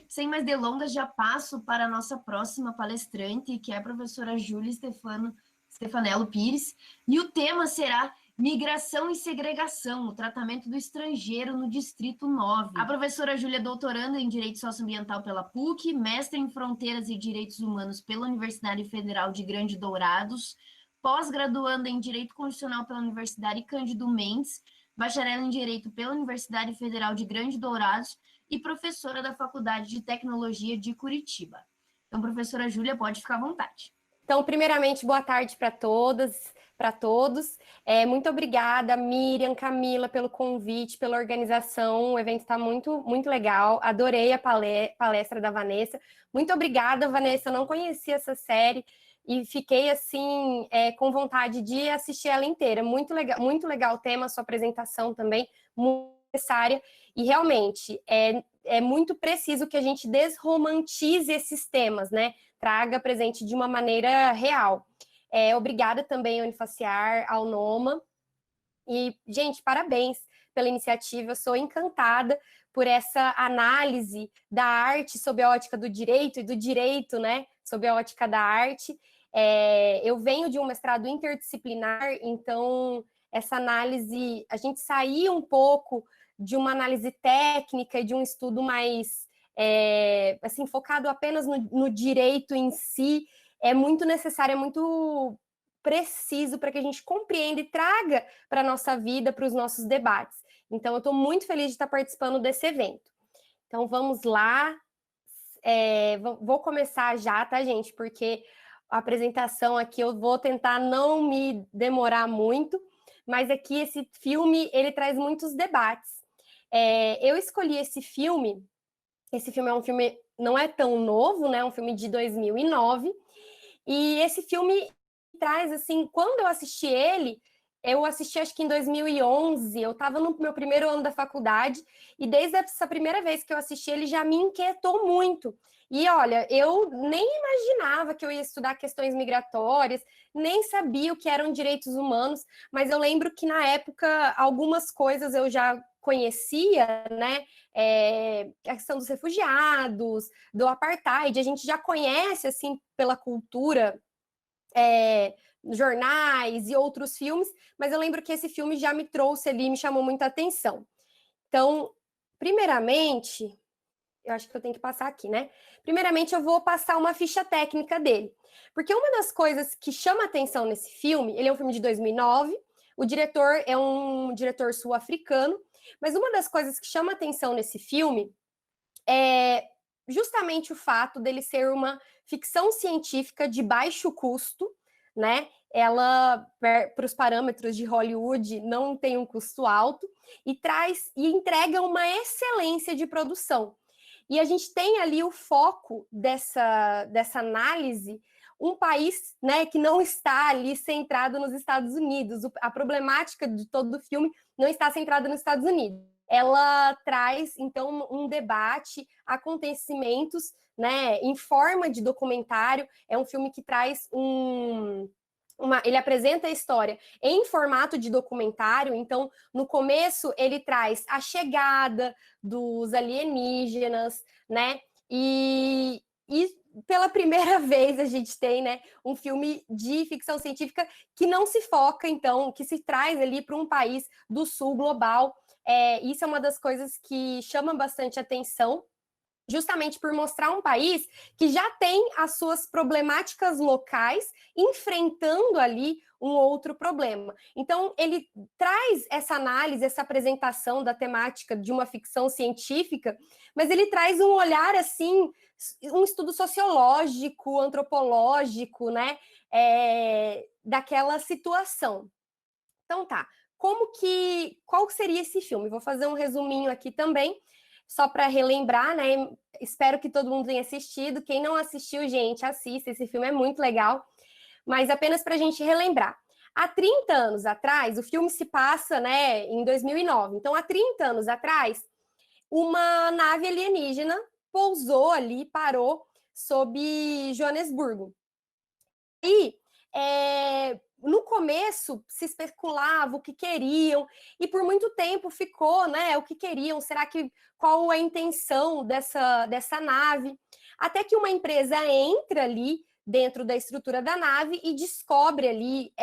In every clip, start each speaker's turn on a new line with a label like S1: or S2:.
S1: sem mais delongas, já passo para a nossa próxima palestrante, que é a professora Júlia Stefanello Pires, e o tema será Migração e Segregação, o tratamento do estrangeiro no Distrito 9. A professora Júlia é doutoranda em Direito Socioambiental pela PUC, mestre em Fronteiras e Direitos Humanos pela Universidade Federal de Grande Dourados, pós-graduanda em Direito Constitucional pela Universidade Cândido Mendes, bacharel em Direito pela Universidade Federal de Grande Dourados e professora da Faculdade de Tecnologia de Curitiba. Então, professora Júlia, pode ficar à vontade.
S2: Então, primeiramente, boa tarde para todas, para todos. Muito obrigada, Miriam, Camila, pelo convite, pela organização. O evento está muito, muito legal. Adorei a palestra da Vanessa. Muito obrigada, Vanessa. Eu não conhecia essa série e fiquei, assim, com vontade de assistir ela inteira. Muito legal o tema, a sua apresentação também, muito necessária. E, realmente, é muito preciso que a gente desromantize esses temas, né? Traga presente de uma maneira real. Obrigada também ao Unifaciar, ao Noma. E, gente, parabéns pela iniciativa. Eu sou encantada por essa análise da arte sob a ótica do direito e do direito, né, sob a ótica da arte. Eu venho de um mestrado interdisciplinar, então essa análise, a gente sair um pouco de uma análise técnica e de um estudo mais assim, focado apenas no direito em si, é muito necessário, é muito preciso para que a gente compreenda e traga para a nossa vida, para os nossos debates. Então, eu estou muito feliz de estar participando desse evento. Então, vamos lá. Vou começar já, tá, gente? Porque a apresentação aqui eu vou tentar não me demorar muito, mas aqui esse filme, ele traz muitos debates. Eu escolhi esse filme é um filme, não é tão novo, né? É um filme de 2009. E esse filme traz, assim, quando eu assisti ele, eu assisti acho que em 2011, eu estava no meu primeiro ano da faculdade, e desde essa primeira vez que eu assisti, ele já me inquietou muito. E olha, eu nem imaginava que eu ia estudar questões migratórias, nem sabia o que eram direitos humanos, mas eu lembro que na época algumas coisas eu já conhecia, né? A questão dos refugiados, do apartheid, a gente já conhece, assim, pela cultura, jornais e outros filmes, mas eu lembro que esse filme já me trouxe ali, me chamou muita atenção. Então, primeiramente, eu acho que eu tenho que passar aqui, né? Primeiramente, eu vou passar uma ficha técnica dele, porque uma das coisas que chama atenção nesse filme, ele é um filme de 2009, o diretor é um diretor sul-africano, mas uma das coisas que chama atenção nesse filme é justamente o fato dele ser uma ficção científica de baixo custo, né? Ela, para os parâmetros de Hollywood, não tem um custo alto e entrega uma excelência de produção. E a gente tem ali o foco dessa análise, um país, né, que não está ali centrado nos Estados Unidos. A problemática de todo o filme não está centrada nos Estados Unidos. Ela traz, então, um debate, acontecimentos, né, em forma de documentário. É um filme que traz ele apresenta a história em formato de documentário, então, no começo, ele traz a chegada dos alienígenas, né, e pela primeira vez a gente tem, né, um filme de ficção científica que não se foca, então, que se traz ali para um país do sul global. Isso é uma das coisas que chama bastante atenção, justamente por mostrar um país que já tem as suas problemáticas locais enfrentando ali um outro problema. Então, ele traz essa análise, essa apresentação da temática de uma ficção científica, mas ele traz um olhar, assim, um estudo sociológico, antropológico, né, daquela situação. Então, tá. Qual seria esse filme? Vou fazer um resuminho aqui também, só para relembrar, né? Espero que todo mundo tenha assistido. Quem não assistiu, gente, assista. Esse filme é muito legal. Mas apenas para a gente relembrar. Há 30 anos atrás, o filme se passa, né, em 2009. Então, há 30 anos atrás, uma nave alienígena pousou ali, parou sob Joanesburgo. E no começo se especulava o que queriam, e por muito tempo ficou, né, o que queriam, qual a intenção dessa nave, até que uma empresa entra ali dentro da estrutura da nave e descobre ali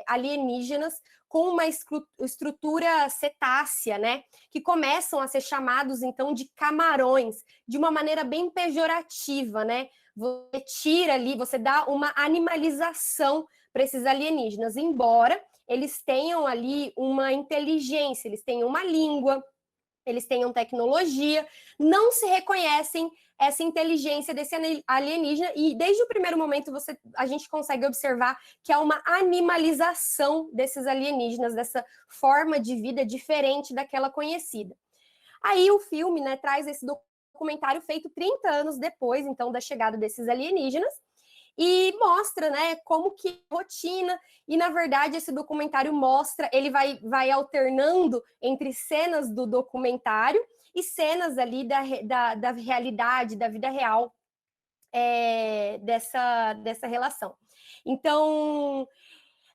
S2: alienígenas com uma estrutura cetácea, né, que começam a ser chamados, então, de camarões, de uma maneira bem pejorativa, né, você tira ali, você dá uma animalização para esses alienígenas, embora eles tenham ali uma inteligência, eles tenham uma língua, eles tenham tecnologia, não se reconhecem essa inteligência desse alienígena, e desde o primeiro momento a gente consegue observar que há uma animalização desses alienígenas, dessa forma de vida diferente daquela conhecida. Aí o filme, né, traz esse documentário feito 30 anos depois, então, da chegada desses alienígenas, e mostra, né, como que é a rotina, e na verdade esse documentário mostra, ele vai alternando entre cenas do documentário e cenas ali da realidade, da vida real dessa relação. Então,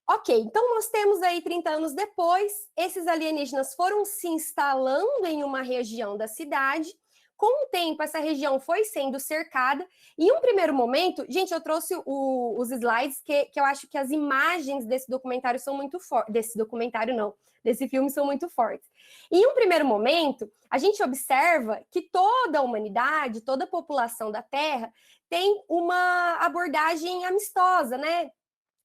S2: ok, então nós temos aí 30 anos depois, esses alienígenas foram se instalando em uma região da cidade. Com o tempo, essa região foi sendo cercada, e em um primeiro momento, gente, eu trouxe os slides, que eu acho que as imagens desse documentário são muito fortes, desse filme são muito fortes. Em um primeiro momento, a gente observa que toda a humanidade, toda a população da Terra tem uma abordagem amistosa, né?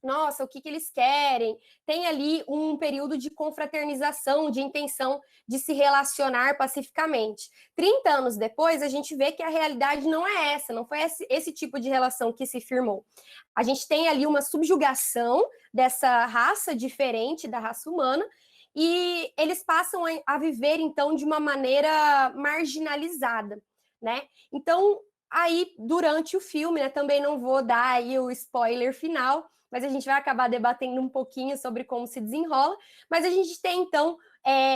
S2: Nossa, o que eles querem? Tem ali um período de confraternização, de intenção de se relacionar pacificamente. 30 anos depois, a gente vê que a realidade não é essa, não foi esse tipo de relação que se firmou. A gente tem ali uma subjugação dessa raça diferente da raça humana, e eles passam a viver, então, de uma maneira marginalizada, né? Então, aí, durante o filme, né, também não vou dar aí o spoiler final, mas a gente vai acabar debatendo um pouquinho sobre como se desenrola, mas a gente tem, então,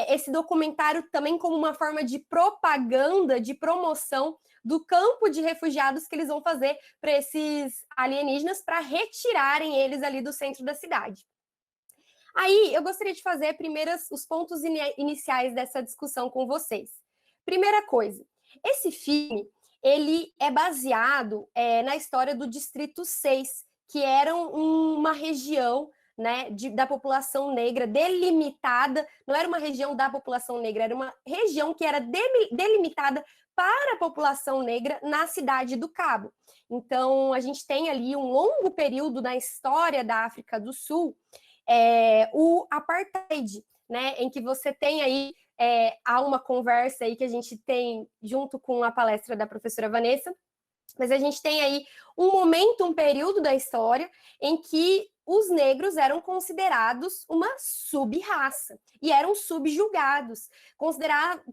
S2: esse documentário também como uma forma de propaganda, de promoção do campo de refugiados que eles vão fazer para esses alienígenas, para retirarem eles ali do centro da cidade. Aí, eu gostaria de fazer os pontos iniciais dessa discussão com vocês. Primeira coisa, esse filme, ele é baseado na história do Distrito 6, que era uma região, né, da população negra delimitada, não era uma região da população negra, era uma região que era delimitada para a população negra na cidade do Cabo. Então, a gente tem ali um longo período na história da África do Sul, o apartheid, né, em que você tem aí, há uma conversa aí que a gente tem junto com a palestra da professora Vanessa, mas a gente tem aí um período da história em que os negros eram considerados uma sub-raça e eram subjugados,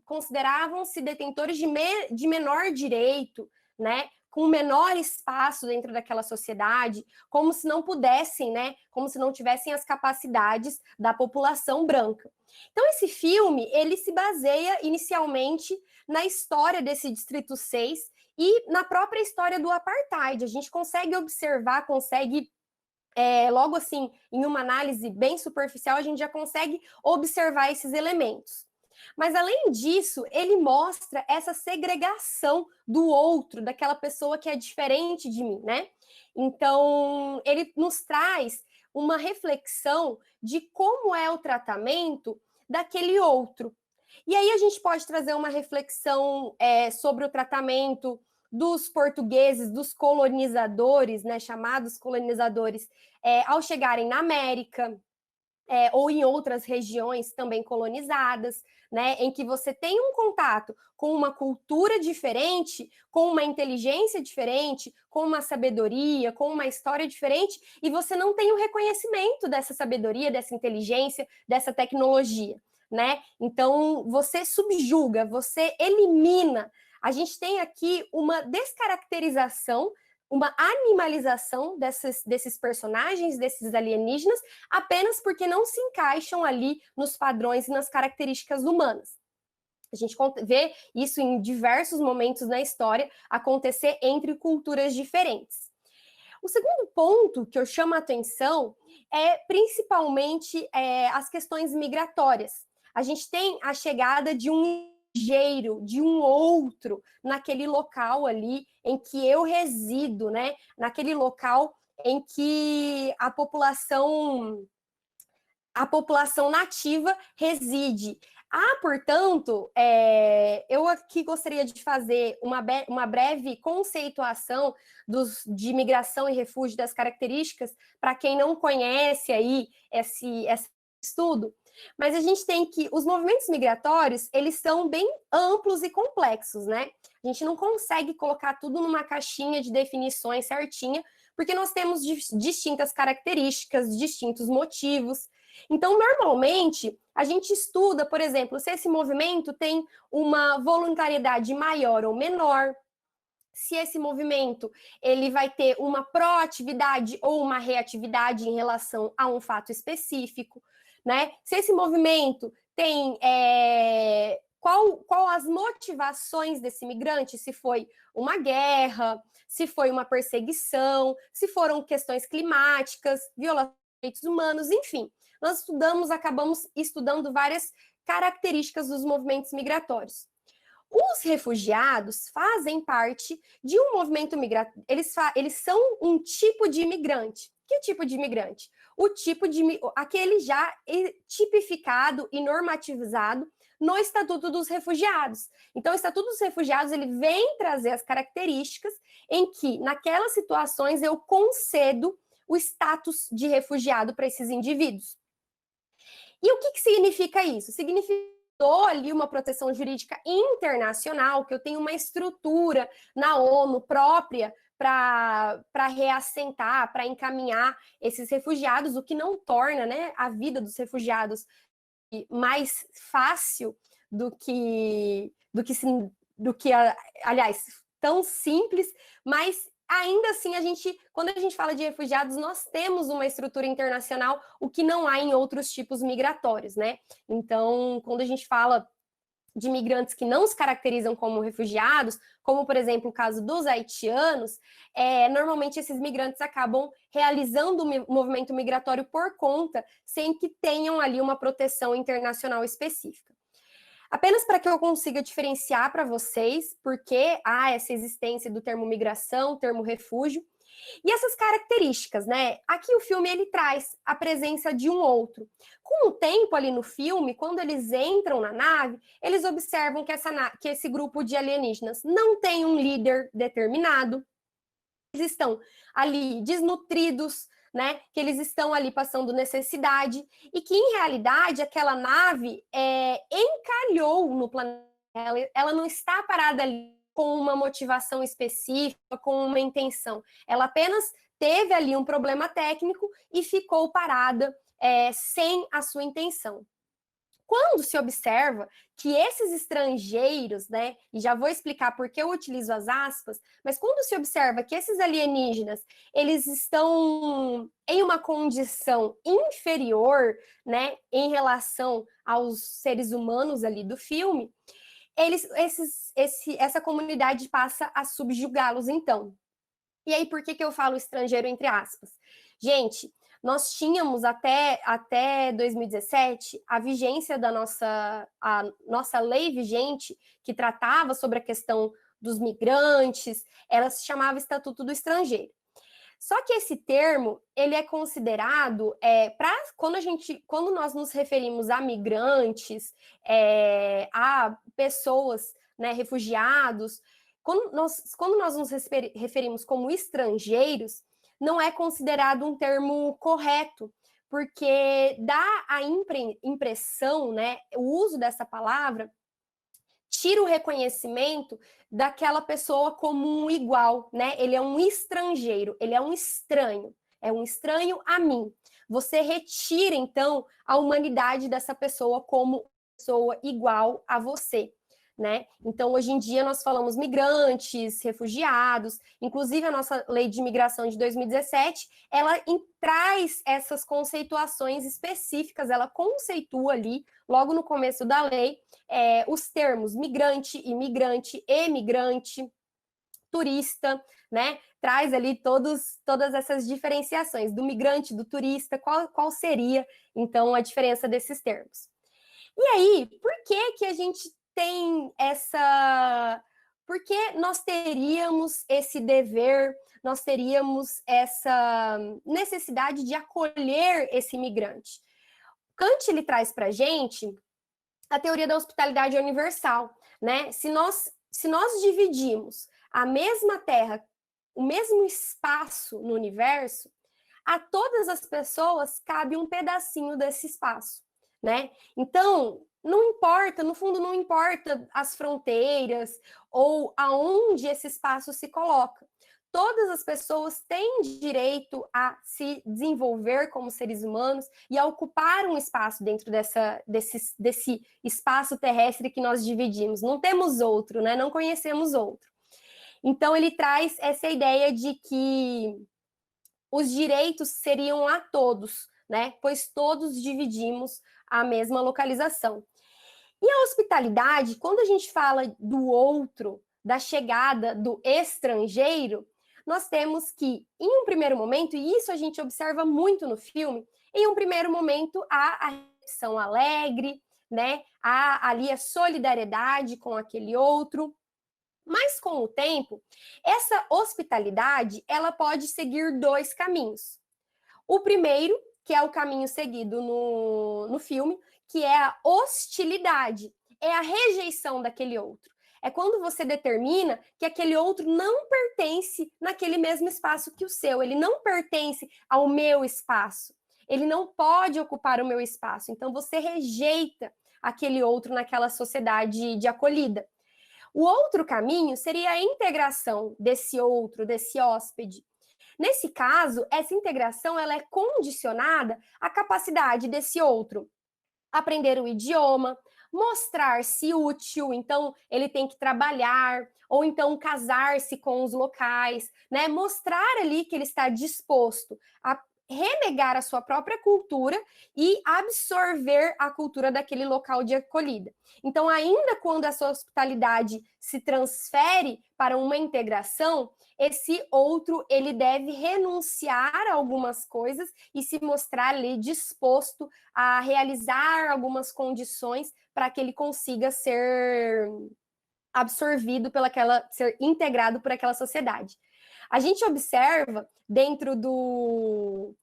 S2: consideravam-se detentores de menor direito, né, com menor espaço dentro daquela sociedade, como se não pudessem, né, como se não tivessem as capacidades da população branca. Então, esse filme, ele se baseia inicialmente na história desse Distrito 6, e na própria história do apartheid. A gente consegue observar, logo assim, em uma análise bem superficial, a gente já consegue observar esses elementos. Mas, além disso, ele mostra essa segregação do outro, daquela pessoa que é diferente de mim, né? Então, ele nos traz uma reflexão de como é o tratamento daquele outro. E aí a gente pode trazer uma reflexão sobre o tratamento dos portugueses, dos colonizadores, né, chamados colonizadores, ao chegarem na América, ou em outras regiões também colonizadas, né, em que você tem um contato com uma cultura diferente, com uma inteligência diferente, com uma sabedoria, com uma história diferente, e você não tem o reconhecimento dessa sabedoria, dessa inteligência, dessa tecnologia, né? Então, você subjuga, você elimina. A gente tem aqui uma descaracterização, uma animalização desses personagens, desses alienígenas, apenas porque não se encaixam ali nos padrões e nas características humanas. A gente vê isso em diversos momentos na história acontecer entre culturas diferentes. O segundo ponto que eu chamo a atenção é principalmente as questões migratórias. A gente tem a chegada de um estrangeiro, de um outro, naquele local ali em que eu resido, né? Naquele local em que a população nativa reside. Portanto, eu aqui gostaria de fazer uma breve conceituação de migração e refúgio, das características, para quem não conhece aí esse estudo. Mas a gente tem que os movimentos migratórios, eles são bem amplos e complexos, né? A gente não consegue colocar tudo numa caixinha de definições certinha, porque nós temos distintas características, distintos motivos. Então, normalmente, a gente estuda, por exemplo, se esse movimento tem uma voluntariedade maior ou menor, se esse movimento ele vai ter uma proatividade ou uma reatividade em relação a um fato específico, né? Se esse movimento tem qual as motivações desse migrante, se foi uma guerra, se foi uma perseguição, se foram questões climáticas, violação de direitos humanos, enfim. Nós acabamos estudando várias características dos movimentos migratórios. Os refugiados fazem parte de um movimento migratório, eles são um tipo de imigrante. Que tipo de imigrante? Aquele já tipificado e normativizado no Estatuto dos Refugiados. Então, o Estatuto dos Refugiados, ele vem trazer as características em que, naquelas situações, eu concedo o status de refugiado para esses indivíduos. E o que significa isso? Significa ali uma proteção jurídica internacional, que eu tenho uma estrutura na ONU própria para reassentar, para encaminhar esses refugiados, o que não torna, né, a vida dos refugiados mais fácil do que aliás, tão simples, mas ainda assim, quando a gente fala de refugiados, nós temos uma estrutura internacional, o que não há em outros tipos migratórios, né? Então, quando a gente fala de migrantes que não se caracterizam como refugiados, como, por exemplo, o caso dos haitianos, normalmente esses migrantes acabam realizando o movimento migratório por conta, sem que tenham ali uma proteção internacional específica. Apenas para que eu consiga diferenciar para vocês porque há essa existência do termo migração, termo refúgio, e essas características, né? Aqui o filme ele traz a presença de um outro. Com o tempo ali no filme, quando eles entram na nave, eles observam que esse grupo de alienígenas não tem um líder determinado, eles estão ali desnutridos, né? Que eles estão ali passando necessidade e que, em realidade, aquela nave encalhou no planeta. Ela não está parada ali com uma motivação específica, com uma intenção. Ela apenas teve ali um problema técnico e ficou parada sem a sua intenção. Quando se observa que esses estrangeiros, né, e já vou explicar por que eu utilizo as aspas, mas quando se observa que esses alienígenas, eles estão em uma condição inferior, né, em relação aos seres humanos ali do filme, essa comunidade passa a subjugá-los, então. E aí, por que eu falo estrangeiro entre aspas? Gente, nós tínhamos até 2017 a vigência a nossa lei vigente, que tratava sobre a questão dos migrantes, ela se chamava Estatuto do Estrangeiro. Só que esse termo, ele é considerado, quando nós nos referimos a migrantes, a pessoas, né, refugiados, quando nós nos referimos como estrangeiros, não é considerado um termo correto, porque dá a impressão, né, o uso dessa palavra tira o reconhecimento daquela pessoa como um igual, né? Ele é um estrangeiro, ele é um estranho a mim. Você retira, então, a humanidade dessa pessoa como pessoa igual a você, né? Então, hoje em dia, nós falamos migrantes, refugiados, inclusive a nossa lei de imigração de 2017, ela traz essas conceituações específicas, ela conceitua ali, logo no começo da lei, os termos migrante, imigrante, emigrante, turista, né? Traz ali todas essas diferenciações do migrante, do turista, qual seria, então, a diferença desses termos. E aí, por que a gente tem essa... Por que nós teríamos esse dever, nós teríamos essa necessidade de acolher esse imigrante? Kant, ele traz para a gente a teoria da hospitalidade universal, né? Se nós dividimos a mesma terra, o mesmo espaço no universo, a todas as pessoas cabe um pedacinho desse espaço, né? Então, não importa, no fundo, não importa as fronteiras ou aonde esse espaço se coloca. Todas as pessoas têm direito a se desenvolver como seres humanos e a ocupar um espaço dentro desse espaço terrestre que nós dividimos. Não temos outro, né? Não conhecemos outro. Então, ele traz essa ideia de que os direitos seriam a todos, né? Pois todos dividimos a mesma localização. E a hospitalidade, quando a gente fala do outro, da chegada do estrangeiro, nós temos que, em um primeiro momento, e isso a gente observa muito no filme, em um primeiro momento há a recepção alegre, né? Há ali a solidariedade com aquele outro. Mas com o tempo, essa hospitalidade, ela pode seguir dois caminhos. O primeiro, que é o caminho seguido no filme, que é a hostilidade, é a rejeição daquele outro. É quando você determina que aquele outro não pertence naquele mesmo espaço que o seu, ele não pertence ao meu espaço, ele não pode ocupar o meu espaço. Então você rejeita aquele outro naquela sociedade de acolhida. O outro caminho seria a integração desse outro, desse hóspede. Nesse caso, essa integração ela é condicionada à capacidade desse outro aprender o idioma, mostrar-se útil, então ele tem que trabalhar, ou então casar-se com os locais, né? Mostrar ali que ele está disposto a renegar a sua própria cultura e absorver a cultura daquele local de acolhida. Então, ainda quando a sua hospitalidade se transfere para uma integração, esse outro ele deve renunciar a algumas coisas e se mostrar ali disposto a realizar algumas condições para que ele consiga ser absorvido ser integrado por aquela sociedade. A gente observa dentro do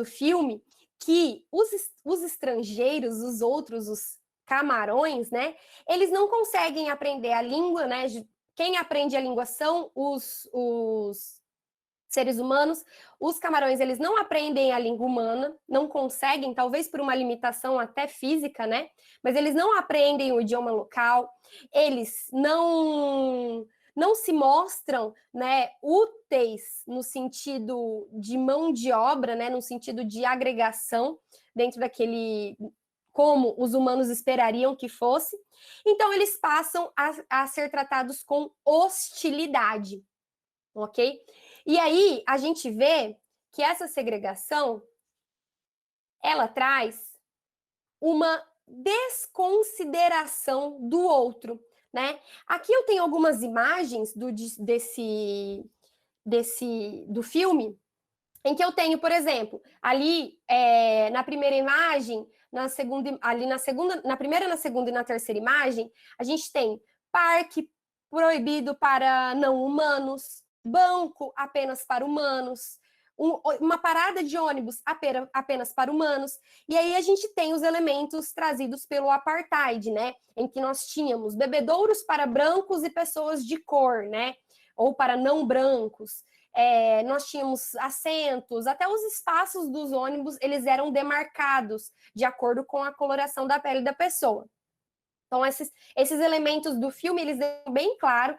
S2: filme que os estrangeiros, os outros, os camarões, né, eles não conseguem aprender a língua, né? Quem aprende a língua são os seres humanos. Os camarões, eles não aprendem a língua humana, não conseguem, talvez por uma limitação até física, né? Mas eles não aprendem o idioma local, eles não se mostram, né, úteis no sentido de mão de obra, né, no sentido de agregação dentro daquele, como os humanos esperariam que fosse. Então, eles passam a ser tratados com hostilidade, ok? E aí, a gente vê que essa segregação, ela traz uma desconsideração do outro, né? Aqui eu tenho algumas imagens do filme, em que eu tenho, por exemplo, ali na primeira imagem, na primeira, na segunda e na terceira imagem, a gente tem parque proibido para não humanos, banco apenas para humanos, uma parada de ônibus apenas para humanos, e aí a gente tem os elementos trazidos pelo apartheid, né, em que nós tínhamos bebedouros para brancos e pessoas de cor, né, ou para não brancos. Nós tínhamos assentos, até os espaços dos ônibus, eles eram demarcados de acordo com a coloração da pele da pessoa. Então, esses elementos do filme, eles deixam bem claro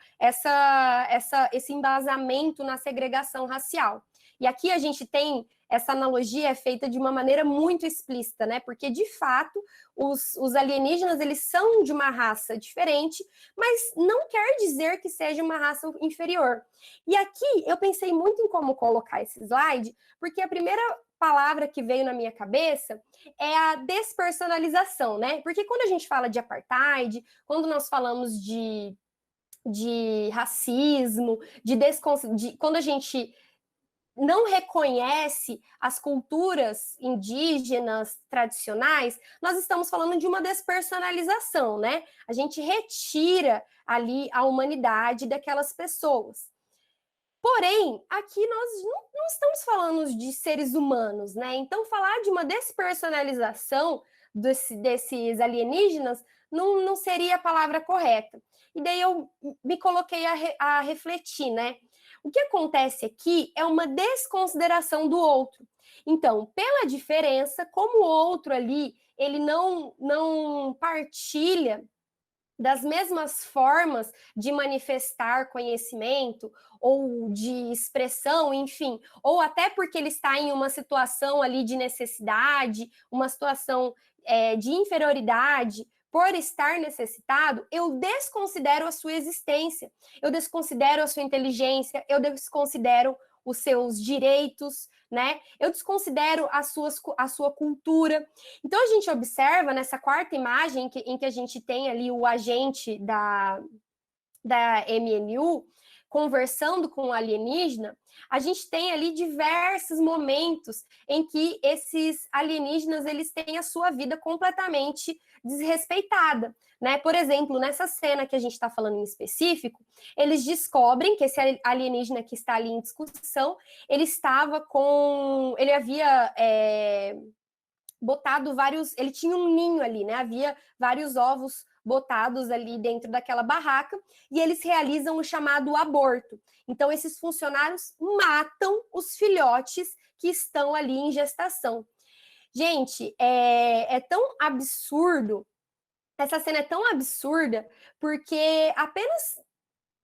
S2: esse embasamento na segregação racial. E aqui a gente tem essa analogia feita de uma maneira muito explícita, né? Porque, de fato, os alienígenas, eles são de uma raça diferente, mas não quer dizer que seja uma raça inferior. E aqui eu pensei muito em como colocar esse slide, porque a primeira palavra que veio na minha cabeça é a despersonalização, né? Porque quando a gente fala de apartheid, quando nós falamos de de racismo, quando a gente não reconhece as culturas indígenas tradicionais, nós estamos falando de uma despersonalização, né? A gente retira ali a humanidade daquelas pessoas. Porém, aqui nós não estamos falando de seres humanos, né? Então, falar de uma despersonalização desses alienígenas não seria a palavra correta. E daí eu me coloquei a refletir, né? O que acontece aqui é uma desconsideração do outro. Então, pela diferença, como o outro ali, ele não partilha das mesmas formas de manifestar conhecimento ou de expressão, enfim, ou até porque ele está em uma situação ali de necessidade, uma situação de inferioridade, por estar necessitado, eu desconsidero a sua existência, eu desconsidero a sua inteligência, eu desconsidero os seus direitos, né? Eu desconsidero a sua cultura. Então, a gente observa nessa quarta imagem em que a gente tem ali o agente da MNU conversando com o alienígena, a gente tem ali diversos momentos em que esses alienígenas eles têm a sua vida completamente desrespeitada, né? Por exemplo, nessa cena que a gente está falando em específico, eles descobrem que esse alienígena que está ali em discussão, ele havia botado ele tinha um ninho ali, né? Havia vários ovos botados ali dentro daquela barraca e eles realizam o chamado aborto. Então, esses funcionários matam os filhotes que estão ali em gestação. Gente, é tão absurdo, essa cena é tão absurda, porque apenas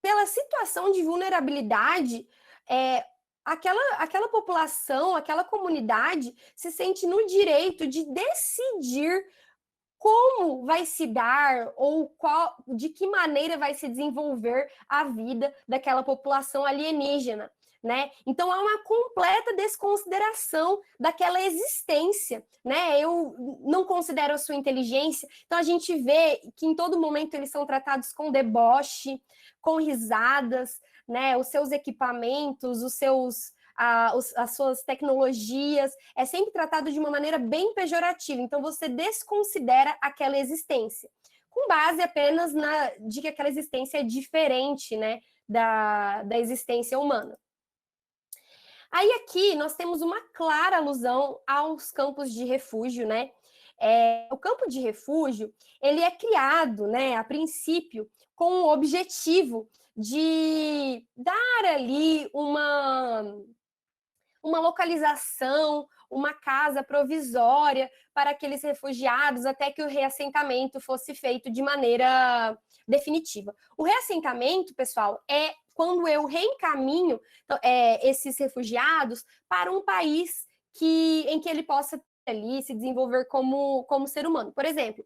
S2: pela situação de vulnerabilidade, aquela população, aquela comunidade se sente no direito de decidir como vai se dar ou de que maneira vai se desenvolver a vida daquela população alienígena, né? Então há uma completa desconsideração daquela existência, né? Eu não considero a sua inteligência. Então a gente vê que em todo momento eles são tratados com deboche, com risadas, né? Os seus equipamentos, as suas tecnologias, é sempre tratado de uma maneira bem pejorativa. Então, você desconsidera aquela existência, com base apenas de que aquela existência é diferente, né, da existência humana. Aí, aqui, nós temos uma clara alusão aos campos de refúgio, né? O campo de refúgio, ele é criado, né, a princípio, com o objetivo de dar ali uma localização, uma casa provisória para aqueles refugiados até que o reassentamento fosse feito de maneira definitiva. O reassentamento, pessoal, é quando eu reencaminho esses refugiados para um país em que ele possa ali se desenvolver como ser humano. Por exemplo,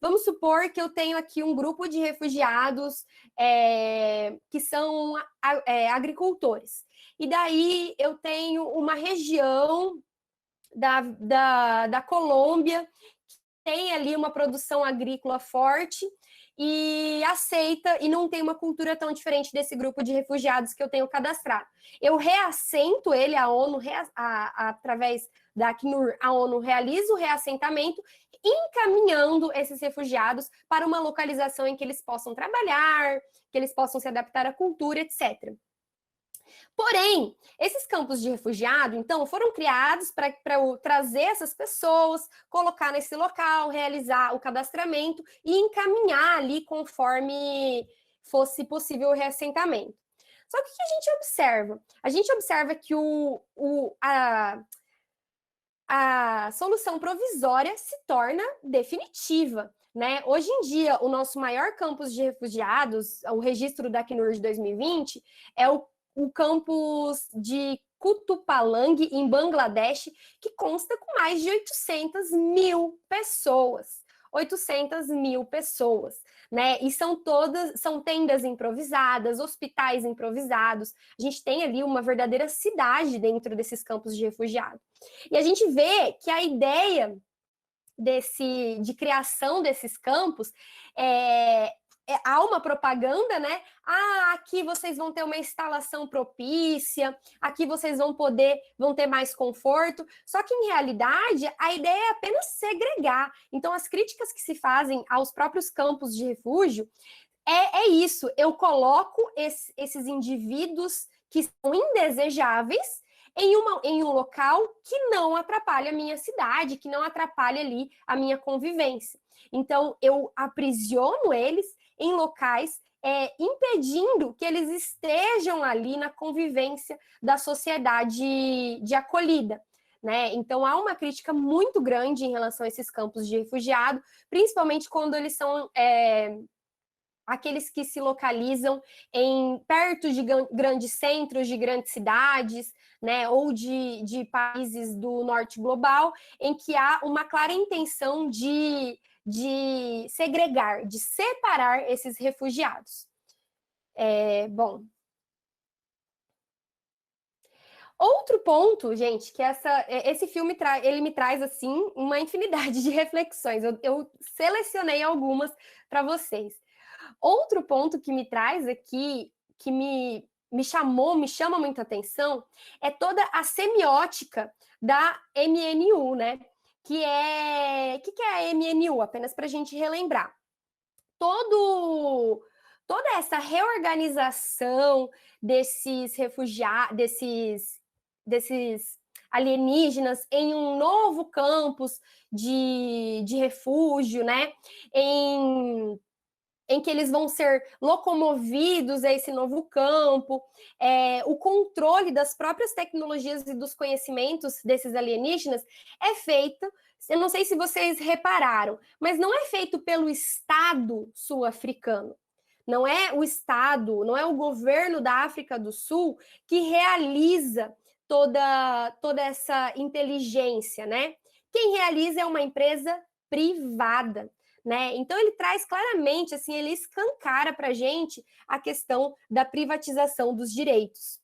S2: vamos supor que eu tenho aqui um grupo de refugiados que são agricultores. E daí eu tenho uma região da Colômbia que tem ali uma produção agrícola forte e aceita e não tem uma cultura tão diferente desse grupo de refugiados que eu tenho cadastrado. Eu reassento ele, a ONU, através da Acnur, a ONU realiza o reassentamento, encaminhando esses refugiados para uma localização em que eles possam trabalhar, que eles possam se adaptar à cultura, etc. Porém, esses campos de refugiado, então, foram criados para trazer essas pessoas, colocar nesse local, realizar o cadastramento e encaminhar ali conforme fosse possível o reassentamento. Só que o que a gente observa? A gente observa que a solução provisória se torna definitiva, né? Hoje em dia, o nosso maior campus de refugiados, o registro da Acnur de 2020, é o campus de Kutupalong, em Bangladesh, que consta com mais de 800 mil pessoas. 800 mil pessoas, né? E são tendas improvisadas, hospitais improvisados. A gente tem ali uma verdadeira cidade dentro desses campos de refugiados. E a gente vê que a ideia de criação desses campos há uma propaganda, né? Aqui vocês vão ter uma instalação propícia, aqui vocês vão ter mais conforto. Só que, em realidade, a ideia é apenas segregar. Então, as críticas que se fazem aos próprios campos de refúgio é isso. Eu coloco esses indivíduos que são indesejáveis em um local que não atrapalha a minha cidade, que não atrapalha ali a minha convivência. Então, eu aprisiono eles em locais impedindo que eles estejam ali na convivência da sociedade de acolhida. Né? Então, há uma crítica muito grande em relação a esses campos de refugiado, principalmente quando eles são aqueles que se localizam perto de grandes centros, de grandes cidades, né, ou de países do norte global, em que há uma clara intenção de segregar, de separar esses refugiados. Bom. Outro ponto, gente, que esse filme ele me traz assim uma infinidade de reflexões. Eu selecionei algumas para vocês. Outro ponto que me traz aqui, que me chama muita atenção, é toda a semiótica da MNU, né? O que é a MNU? Apenas para a gente relembrar. Toda essa reorganização desses refugiados, desses alienígenas em um novo campus de refúgio, né? Em que eles vão ser locomovidos a esse novo campo, o controle das próprias tecnologias e dos conhecimentos desses alienígenas é feito, eu não sei se vocês repararam, mas não é feito pelo Estado sul-africano. Não é o Estado, não é o governo da África do Sul que realiza toda essa inteligência, né? Quem realiza é uma empresa privada. Né? Então, ele traz claramente, assim, ele escancara para a gente a questão da privatização dos direitos.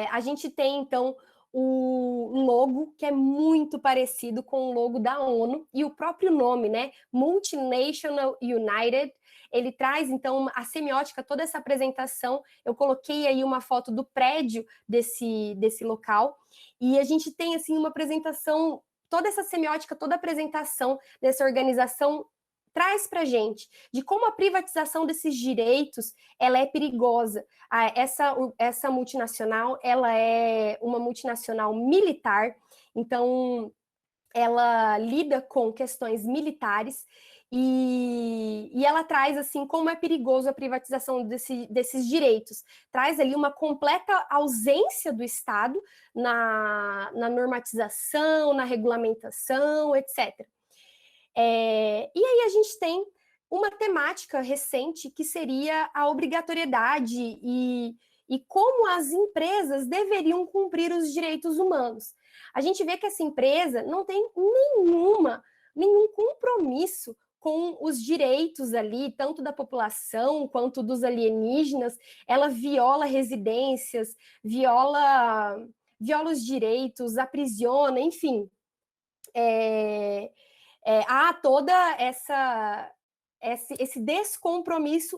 S2: A gente tem, então, um logo que é muito parecido com o logo da ONU, e o próprio nome, né? Multinational United, ele traz, então, a semiótica, toda essa apresentação. Eu coloquei aí uma foto do prédio desse local, e a gente tem, assim, uma apresentação, toda essa semiótica, toda a apresentação dessa organização traz para a gente de como a privatização desses direitos ela é perigosa. Essa multinacional, ela é uma multinacional militar, então ela lida com questões militares e ela traz, assim, como é perigoso a privatização desses direitos. Traz ali uma completa ausência do Estado na normatização, na regulamentação, etc. E aí a gente tem uma temática recente que seria a obrigatoriedade e como as empresas deveriam cumprir os direitos humanos. A gente vê que essa empresa não tem nenhum compromisso com os direitos ali, tanto da população quanto dos alienígenas. Ela viola residências, viola os direitos, aprisiona, enfim. Há toda esse descompromisso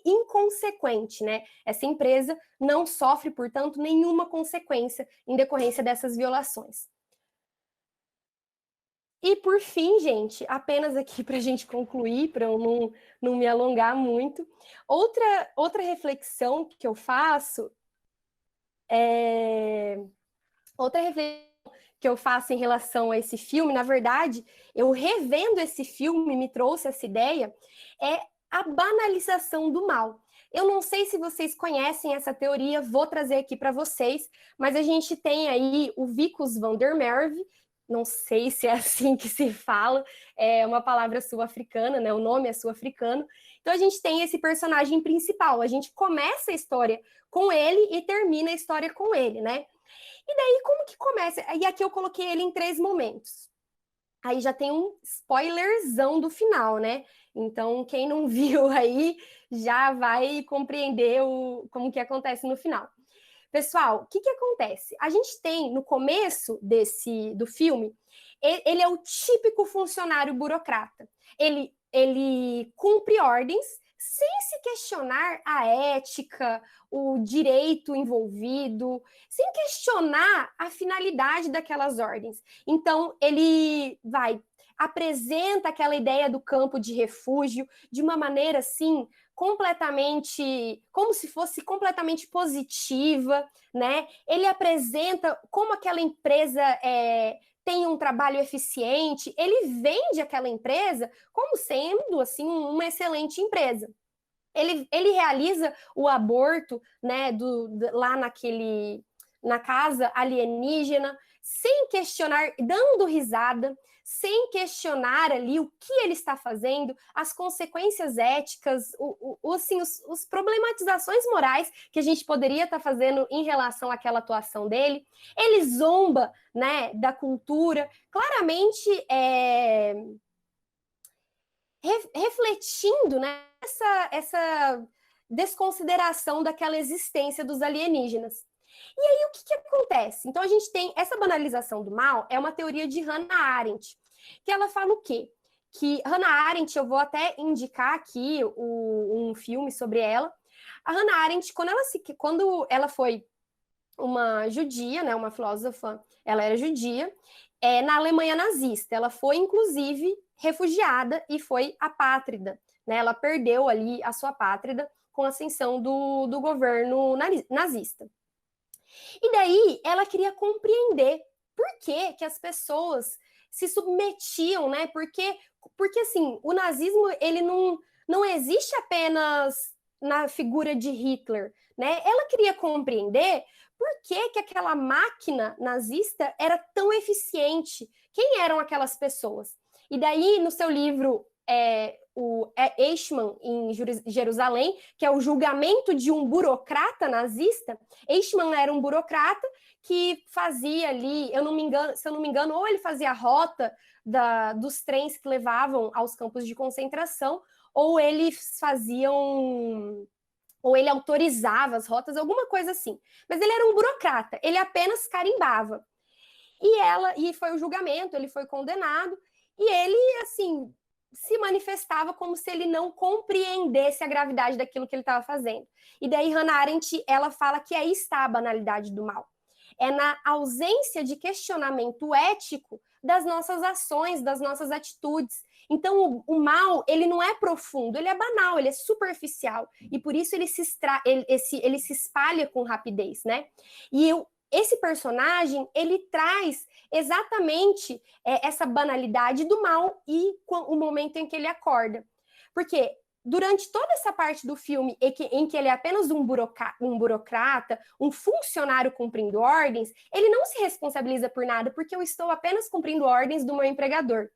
S2: inconsequente, né? Essa empresa não sofre, portanto, nenhuma consequência em decorrência dessas violações. E, por fim, gente, apenas aqui para a gente concluir, para eu não me alongar muito, outra reflexão que eu faço em relação a esse filme, na verdade, eu revendo esse filme, me trouxe essa ideia, é a banalização do mal. Eu não sei se vocês conhecem essa teoria, vou trazer aqui para vocês, mas a gente tem aí o Wikus van der Merwe, não sei se é assim que se fala, é uma palavra sul-africana, né? O nome é sul-africano. Então a gente tem esse personagem principal, a gente começa a história com ele e termina a história com ele, né? E daí, como que começa? E aqui eu coloquei ele em 3 momentos. Aí já tem um spoilerzão do final, né? Então, quem não viu aí, já vai compreender como que acontece no final. Pessoal, o que acontece? A gente tem, no começo do filme, ele é o típico funcionário burocrata. Ele ele cumpre ordens sem se questionar a ética, o direito envolvido, sem questionar a finalidade daquelas ordens. Então, ele apresenta aquela ideia do campo de refúgio de uma maneira, assim, completamente, como se fosse completamente positiva, né? Ele apresenta como aquela empresa tem um trabalho eficiente, ele vende aquela empresa como sendo, assim, uma excelente empresa. Ele realiza o aborto, né, lá na casa alienígena, sem questionar, dando risada, sem questionar ali o que ele está fazendo, as consequências éticas, assim, os problematizações morais que a gente poderia estar fazendo em relação àquela atuação dele. Ele zomba, né, da cultura, claramente refletindo, né, essa desconsideração daquela existência dos alienígenas. E aí, o que acontece? Então, a gente tem essa banalização do mal, é uma teoria de Hannah Arendt, que ela fala o quê? Que Hannah Arendt, eu vou até indicar aqui um filme sobre ela. A Hannah Arendt, quando ela foi uma judia, né, uma filósofa, ela era judia, na Alemanha nazista. Ela foi, inclusive, refugiada e foi apátrida, né? Ela perdeu ali a sua pátria com a ascensão do governo nazista. E daí ela queria compreender por que as pessoas se submetiam, né? Porque assim, o nazismo, ele não existe apenas na figura de Hitler, né? Ela queria compreender por que aquela máquina nazista era tão eficiente. Quem eram aquelas pessoas? E daí, no seu livro, o Eichmann em Jerusalém, que é o julgamento de um burocrata nazista. Eichmann era um burocrata que fazia ali, se eu não me engano, ou ele fazia a rota dos trens que levavam aos campos de concentração, ou ou ele autorizava as rotas, alguma coisa assim. Mas ele era um burocrata, ele apenas carimbava. E foi o julgamento, ele foi condenado, e ele, assim, se manifestava como se ele não compreendesse a gravidade daquilo que ele estava fazendo. E daí Hannah Arendt, ela fala que aí está a banalidade do mal. É na ausência de questionamento ético das nossas ações, das nossas atitudes. Então, o mal, ele não é profundo, ele é banal, ele é superficial. E por isso ele se espalha com rapidez, né? Esse personagem, ele traz exatamente essa banalidade do mal e o momento em que ele acorda. Porque durante toda essa parte do filme em que ele é apenas um burocrata, um funcionário cumprindo ordens, ele não se responsabiliza por nada, porque eu estou apenas cumprindo ordens do meu empregador.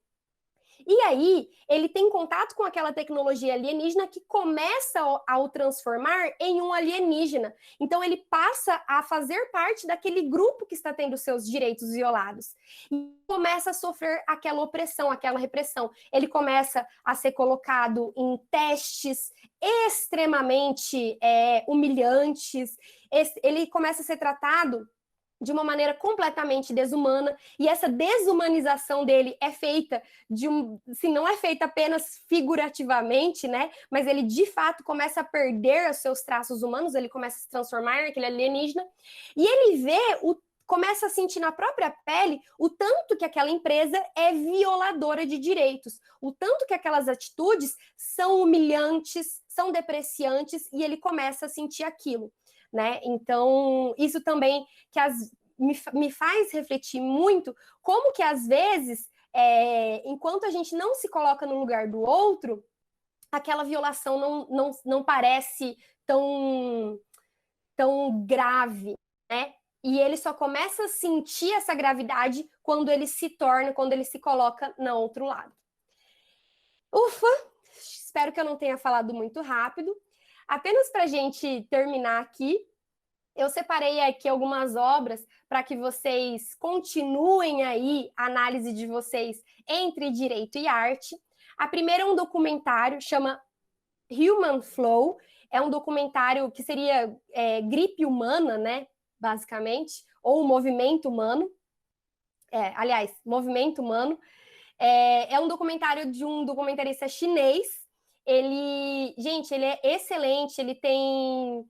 S2: E aí, ele tem contato com aquela tecnologia alienígena que começa a o transformar em um alienígena. Então, ele passa a fazer parte daquele grupo que está tendo seus direitos violados. E começa a sofrer aquela opressão, aquela repressão. Ele começa a ser colocado em testes extremamente humilhantes. Ele começa a ser tratado de uma maneira completamente desumana, e essa desumanização dele é feita assim, não é feita apenas figurativamente, né? Mas ele de fato começa a perder os seus traços humanos, ele começa a se transformar naquele alienígena, e ele começa a sentir na própria pele o tanto que aquela empresa é violadora de direitos, o tanto que aquelas atitudes são humilhantes, são depreciantes, e ele começa a sentir aquilo. Né? Então, isso também me faz refletir muito como que, às vezes, enquanto a gente não se coloca no lugar do outro, aquela violação não parece tão grave, né? E ele só começa a sentir essa gravidade quando ele se coloca no outro lado. Ufa! Espero que eu não tenha falado muito rápido. Apenas para a gente terminar aqui, eu separei aqui algumas obras para que vocês continuem aí a análise de vocês entre direito e arte. A primeira é um documentário, chama Human Flow, é um documentário que seria gripe humana, né, basicamente, ou movimento humano. Aliás, movimento humano. É um documentário de um documentarista chinês. Gente, ele é excelente, ele tem...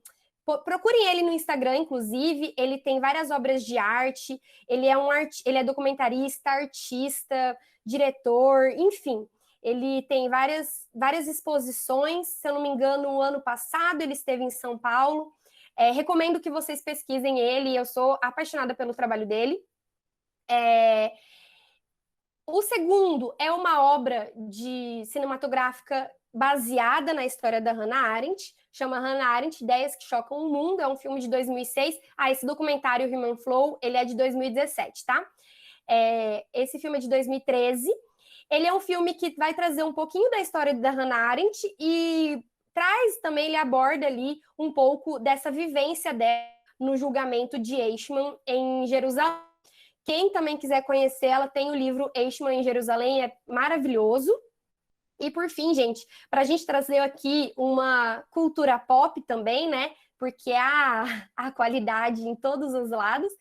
S2: Procurem ele no Instagram, inclusive, ele tem várias obras de arte, ele é documentarista, artista, diretor, enfim. Ele tem várias exposições, se eu não me engano, o ano passado ele esteve em São Paulo. Recomendo que vocês pesquisem ele, eu sou apaixonada pelo trabalho dele. O segundo é uma obra cinematográfica baseada na história da Hannah Arendt, chama Hannah Arendt, Ideias que Chocam o Mundo, é um filme de 2006. Esse documentário, Human Flow, ele é de 2017, tá? Esse filme é de 2013. Ele é um filme que vai trazer um pouquinho da história da Hannah Arendt e ele aborda ali um pouco dessa vivência dela no julgamento de Eichmann em Jerusalém. Quem também quiser conhecer, ela tem o livro Eichmann em Jerusalém, é maravilhoso. E por fim, gente, para a gente trazer aqui uma cultura pop também, né? Porque a qualidade em todos os lados,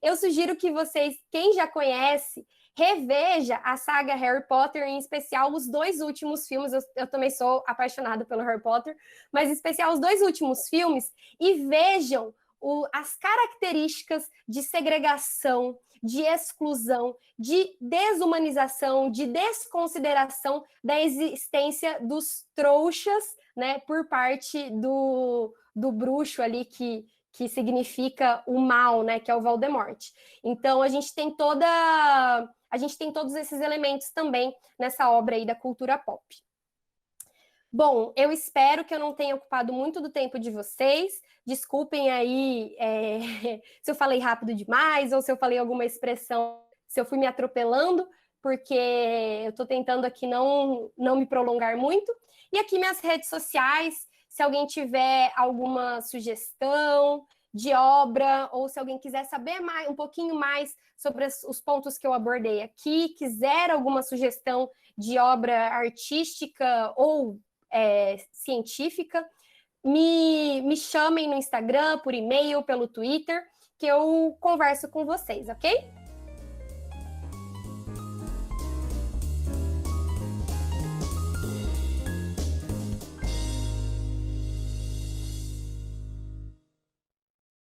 S2: eu sugiro que vocês, quem já conhece, reveja a saga Harry Potter, em especial os 2 últimos filmes. Eu também sou apaixonada pelo Harry Potter, mas em especial os 2 últimos filmes, e vejam as características de segregação, de exclusão, de desumanização, de desconsideração da existência dos trouxas, né, por parte do bruxo ali que significa o mal, né, que é o Voldemort. Então a gente tem todos esses elementos também nessa obra aí da cultura pop. Bom, eu espero que eu não tenha ocupado muito do tempo de vocês. Desculpem aí se eu falei rápido demais ou se eu falei alguma expressão, se eu fui me atropelando, porque eu estou tentando aqui não me prolongar muito. E aqui minhas redes sociais, se alguém tiver alguma sugestão de obra ou se alguém quiser saber um pouquinho mais sobre os pontos que eu abordei aqui, quiser alguma sugestão de obra artística ou científica, me chamem no Instagram, por e-mail, pelo Twitter, que eu converso com vocês, ok?